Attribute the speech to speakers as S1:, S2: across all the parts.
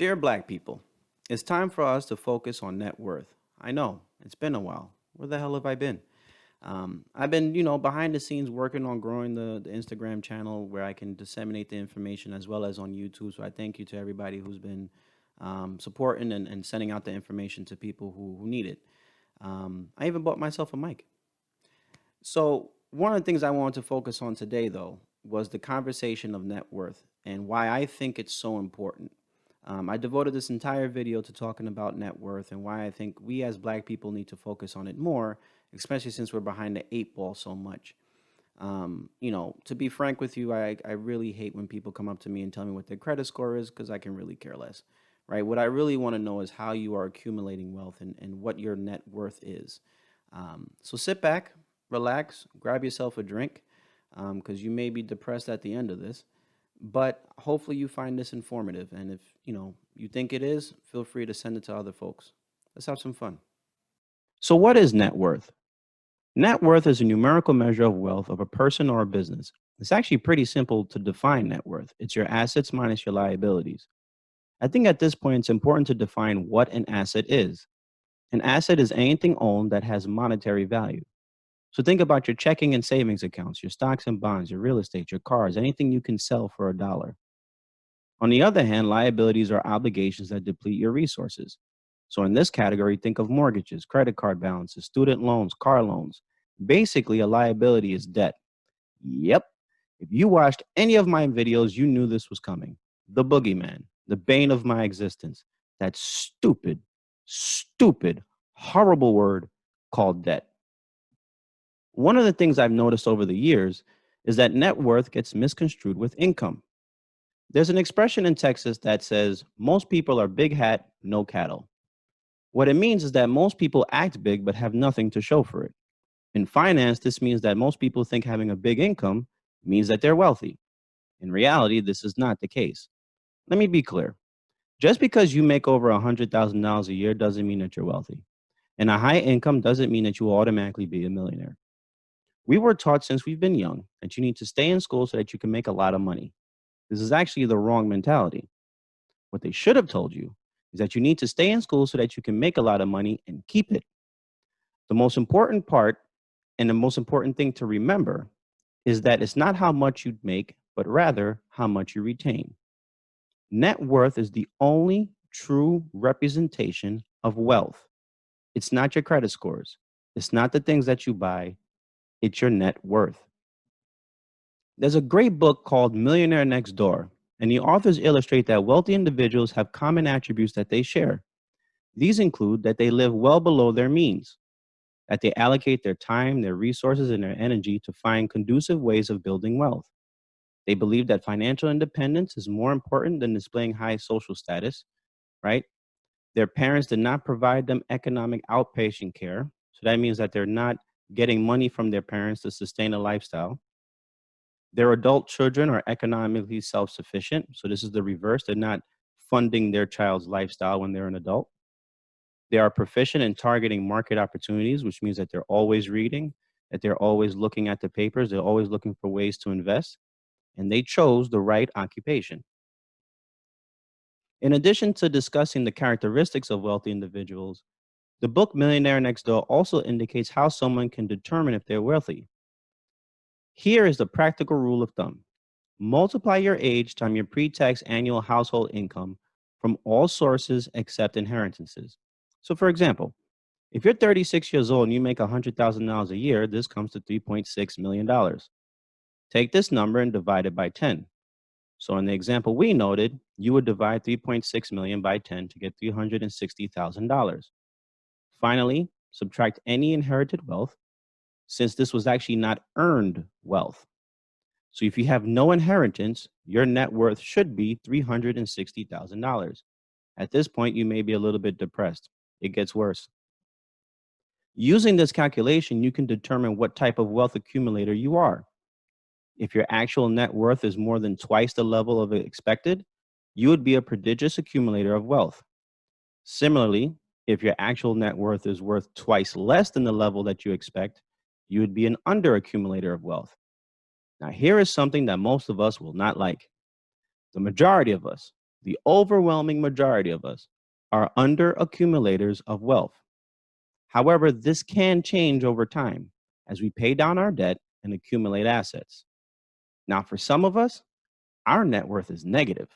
S1: Dear Black people, it's time for us to focus on net worth. I know, it's been a while. Where the hell have I been? I've been, behind the scenes working on growing the Instagram channel where I can disseminate the information as well as on YouTube. So I thank you to everybody who's been supporting and sending out the information to people who need it. I even bought myself a mic. So, one of the things I wanted to focus on today, though, was the conversation of net worth and why I think it's so important. I devoted this entire video to talking about net worth and why I think we as Black people need to focus on it more, especially since we're behind the eight ball so much. To be frank with you, I really hate when people come up to me and tell me what their credit score is because I can really care less, right? What I really want to know is how you are accumulating wealth and what your net worth is. So sit back, relax, grab yourself a drink because you may be depressed at the end of this. But hopefully you find this informative. And if you think it is, feel free to send it to other folks. Let's have some fun. So, what is net worth? Net worth is a numerical measure of wealth of a person or a business. It's actually pretty simple to define net worth. It's your assets minus your liabilities. I think at this point it's important to define what an asset is. An asset is anything owned that has monetary value. So think about your checking and savings accounts, your stocks and bonds, your real estate, your cars, anything you can sell for a dollar. On the other hand, liabilities are obligations that deplete your resources. So in this category, think of mortgages, credit card balances, student loans, car loans. Basically, a liability is debt. Yep. If you watched any of my videos, you knew this was coming. The boogeyman, the bane of my existence. That stupid, horrible word called debt. One of the things I've noticed over the years is that net worth gets misconstrued with income. There's an expression in Texas that says, most people are big hat, no cattle. What it means is that most people act big but have nothing to show for it. In finance, this means that most people think having a big income means that they're wealthy. In reality, this is not the case. Let me be clear. Just because you make over $100,000 a year doesn't mean that you're wealthy. And a high income doesn't mean that you will automatically be a millionaire. We were taught since we've been young that you need to stay in school so that you can make a lot of money. This is actually the wrong mentality. What they should have told you is that you need to stay in school so that you can make a lot of money and keep it. The most important part and the most important thing to remember is that it's not how much you make, but rather how much you retain. Net worth is the only true representation of wealth. It's not your credit scores. It's not the things that you buy. It's your net worth. There's a great book called Millionaire Next Door, and the authors illustrate that wealthy individuals have common attributes that they share. These include that they live well below their means, that they allocate their time, their resources, and their energy to find conducive ways of building wealth. They believe that financial independence is more important than displaying high social status, right? Their parents did not provide them economic outpatient care. So that means that they're not getting money from their parents to sustain a lifestyle. Their adult children are economically self sufficient. So this is the reverse. They're not funding their child's lifestyle when they're an adult. They are proficient in targeting market opportunities, which means that they're always reading, that they're always looking at the papers, they're always looking for ways to invest, and they chose the right occupation. In addition to discussing the characteristics of wealthy individuals, the book Millionaire Next Door also indicates how someone can determine if they're wealthy. Here is the practical rule of thumb. Multiply your age times your pre-tax annual household income from all sources except inheritances. So for example, if you're 36 years old and you make $100,000 a year, this comes to $3.6 million. Take this number and divide it by 10. So in the example we noted, you would divide 3.6 million by 10 to get $360,000. Finally, subtract any inherited wealth, since this was actually not earned wealth. So if you have no inheritance, your net worth should be $360,000. At this point, you may be a little bit depressed. It gets worse. Using this calculation, you can determine what type of wealth accumulator you are. If your actual net worth is more than twice the level of expected, you would be a prodigious accumulator of wealth. Similarly, if your actual net worth is worth twice less than the level that you expect, you would be an under-accumulator of wealth. Now, here is something that most of us will not like. The majority of us The overwhelming majority of us are under accumulators of wealth. However, this can change over time as we pay down our debt and accumulate assets. Now, for some of us, our net worth is negative.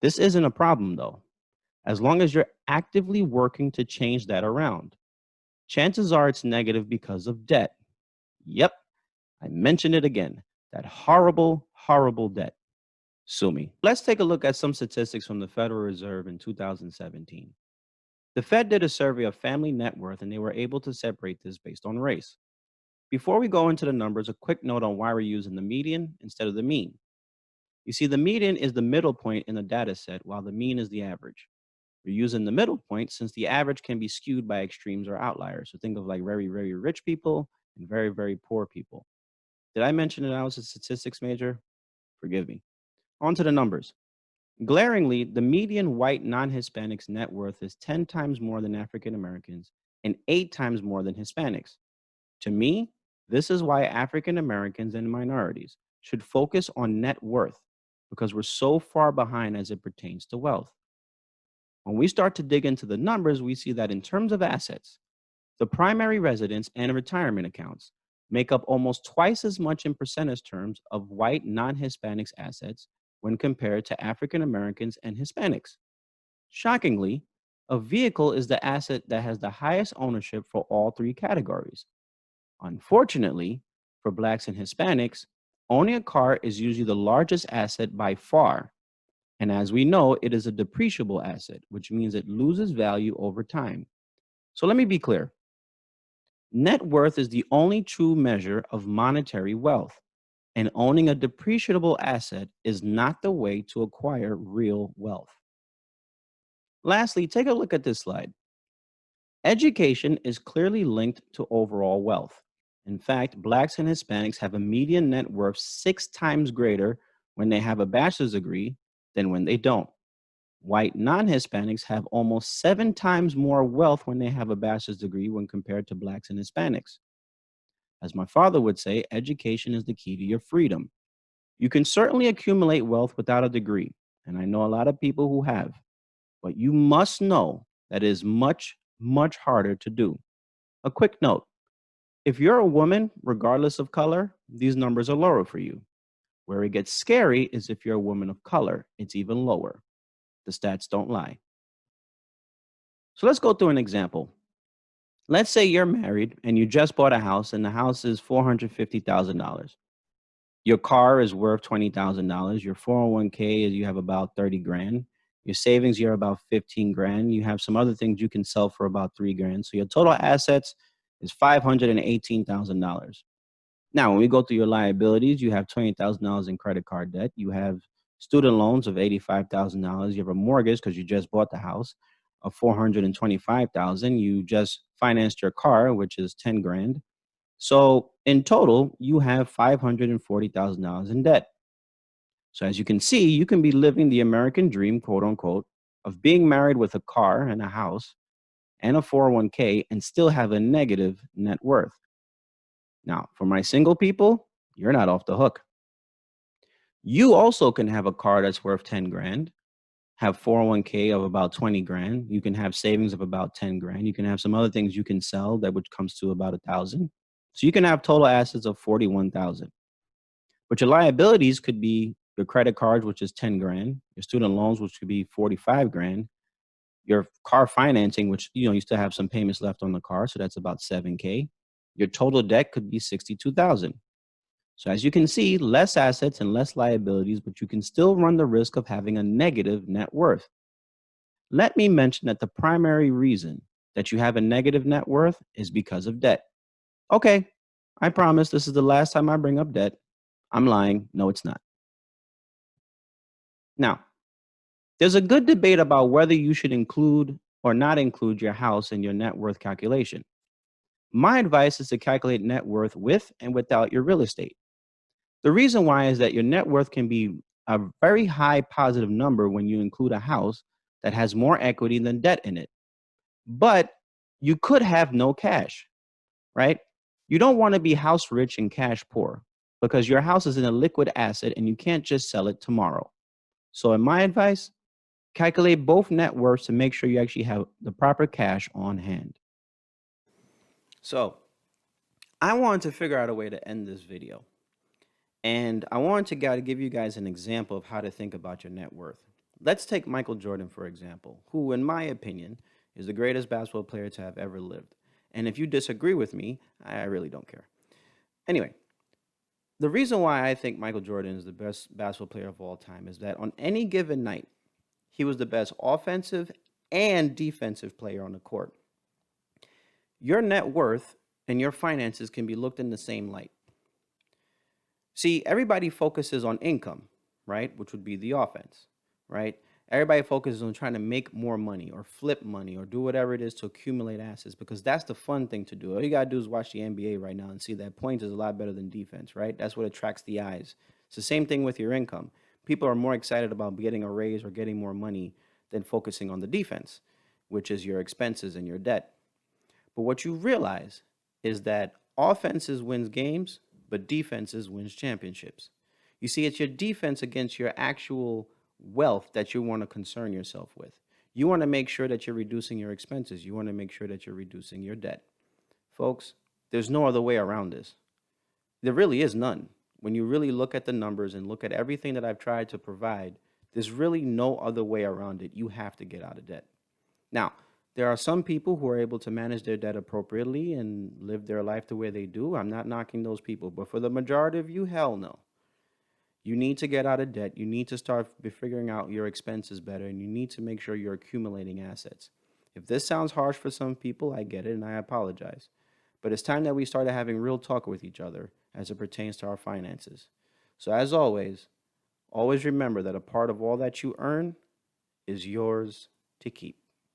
S1: This isn't a problem though, as long as you're actively working to change that around. Chances are it's negative because of debt. Yep, I mentioned it again. That horrible, horrible debt. Sue me. Let's take a look at some statistics from the Federal Reserve in 2017. The Fed did a survey of family net worth and they were able to separate this based on race. Before we go into the numbers, a quick note on why we're using the median instead of the mean. You see, the median is the middle point in the data set, while the mean is the average. We're using the middle point since the average can be skewed by extremes or outliers. So think of like very, very rich people and very, very poor people. Did I mention that I was a statistics major? Forgive me. On to the numbers. Glaringly, the median white non-Hispanics net worth is 10 times more than African Americans and 8 times more than Hispanics. To me, this is why African Americans and minorities should focus on net worth because we're so far behind as it pertains to wealth. When we start to dig into the numbers, we see that in terms of assets, the primary residence and retirement accounts make up almost twice as much in percentage terms of white non-Hispanics assets when compared to African Americans and Hispanics. Shockingly, a vehicle is the asset that has the highest ownership for all three categories. Unfortunately, for Blacks and Hispanics, owning a car is usually the largest asset by far. And as we know, it is a depreciable asset, which means it loses value over time. So let me be clear. Net worth is the only true measure of monetary wealth, and owning a depreciable asset is not the way to acquire real wealth. Lastly, take a look at this slide. Education is clearly linked to overall wealth. In fact, Blacks and Hispanics have a median net worth 6 times greater when they have a bachelor's degree than when they don't. White non-Hispanics have almost 7 times more wealth when they have a bachelor's degree when compared to Blacks and Hispanics. As my father would say, education is the key to your freedom. You can certainly accumulate wealth without a degree, and I know a lot of people who have, but you must know that it is much, much harder to do. A quick note. If you're a woman, regardless of color, these numbers are lower for you. Where it gets scary is if you're a woman of color, it's even lower. The stats don't lie. So let's go through an example. Let's say you're married and you just bought a house and the house is $450,000. Your car is worth $20,000. Your 401k is you have about 30 grand. Your savings, you're about 15 grand. You have some other things you can sell for about 3 grand. So your total assets is $518,000. Now, when we go through your liabilities, you have $20,000 in credit card debt. You have student loans of $85,000. You have a mortgage because you just bought the house of $425,000. You just financed your car, which is 10 grand. So in total, you have $540,000 in debt. So as you can see, you can be living the American dream, quote unquote, of being married with a car and a house and a 401k and still have a negative net worth. Now, for my single people, you're not off the hook. You also can have a car that's worth 10 grand, have 401k of about 20 grand. You can have savings of about 10 grand. You can have some other things you can sell that which comes to about 1,000. So you can have total assets of 41,000. But your liabilities could be your credit cards, which is 10 grand, your student loans, which could be 45 grand, your car financing, which you still have some payments left on the car, so that's about 7K. Your total debt could be 62,000. So as you can see, less assets and less liabilities, but you can still run the risk of having a negative net worth. Let me mention that the primary reason that you have a negative net worth is because of debt. Okay, I promise this is the last time I bring up debt. I'm lying. No, it's not. Now, there's a good debate about whether you should include or not include your house in your net worth calculation. My advice is to calculate net worth with and without your real estate. The reason why is that your net worth can be a very high positive number when you include a house that has more equity than debt in it. But you could have no cash, right? You don't want to be house rich and cash poor because your house is an illiquid asset and you can't just sell it tomorrow. So, in my advice, calculate both net worths to make sure you actually have the proper cash on hand. So, I wanted to figure out a way to end this video. And I wanted to give you guys an example of how to think about your net worth. Let's take Michael Jordan, for example, who, in my opinion, is the greatest basketball player to have ever lived. And if you disagree with me, I really don't care. Anyway, the reason why I think Michael Jordan is the best basketball player of all time is that on any given night, he was the best offensive and defensive player on the court. Your net worth and your finances can be looked in the same light. See, everybody focuses on income, right? Which would be the offense, right? Everybody focuses on trying to make more money or flip money or do whatever it is to accumulate assets because that's the fun thing to do. All you got to do is watch the NBA right now and see that points is a lot better than defense, right? That's what attracts the eyes. It's the same thing with your income. People are more excited about getting a raise or getting more money than focusing on the defense, which is your expenses and your debt. But what you realize is that offenses wins games, but defenses wins championships. You see, it's your defense against your actual wealth that you want to concern yourself with. You want to make sure that you're reducing your expenses. You want to make sure that you're reducing your debt. Folks, there's no other way around this. There really is none. When you really look at the numbers and look at everything that I've tried to provide, there's really no other way around it. You have to get out of debt. Now, there are some people who are able to manage their debt appropriately and live their life the way they do. I'm not knocking those people, but for the majority of you, hell no. You need to get out of debt. You need to start figuring out your expenses better, and you need to make sure you're accumulating assets. If this sounds harsh for some people, I get it, and I apologize. But it's time that we started having real talk with each other as it pertains to our finances. So as always remember that a part of all that you earn is yours to keep.